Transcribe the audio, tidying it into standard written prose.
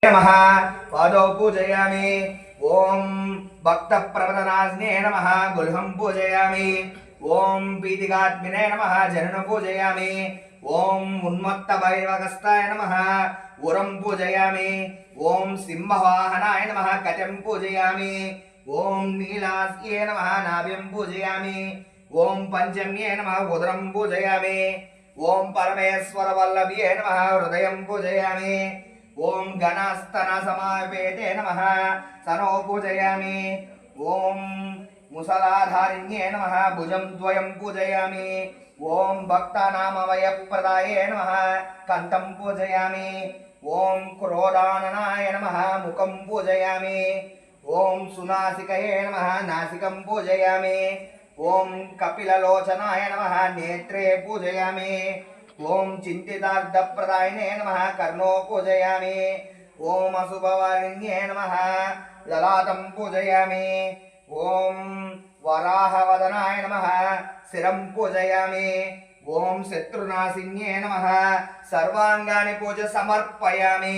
नमः पादौ पूजयामि। ओम भक्तप्रवदनास्ने नमः गुल्हं पूजयामि। ओम पीतिकात्मिने नमः जनन पूजयामि। ओम उन्मत्तभैरवगस्ताय नमः उरं पूजयामि। ओम सिंहवाहनाय नमः कटं पूजयामि। ओम नीलास्ये नमः नाभ्यं पूजयामि। ओम पंचम्ये नमः उदरं पूजयामि। ओम परमेश्वरवल्लभ्ये नमः हृदयं पूजयामि। ओम गणास्तन समावेते नमः सनो पूजयामि। ओम मुसलाधारिण्ये नमः भुजं द्वयं पूजयामि। ओम भक्तानामवयप्रदाये नमः कंठं पूजयामि। ओम क्रोधाननाय नमः मुखं पूजयामि। ओम सुनासिकये नमः नासिकं पूजयामि। ओम कपिललोचनाय नमः नेत्रे पूजयामि। ओम चिंतितार्थप्रदायिने नमः कर्णो पूजयामि। ओम अशुभवर्ण्ये नमः ललाटं पूजयामि। ओम वराहवदनाय नमः शिरं पूजयामि। ओम शत्रुनाशिन्ये नमः सर्वांगानि पूज समर्पयामि।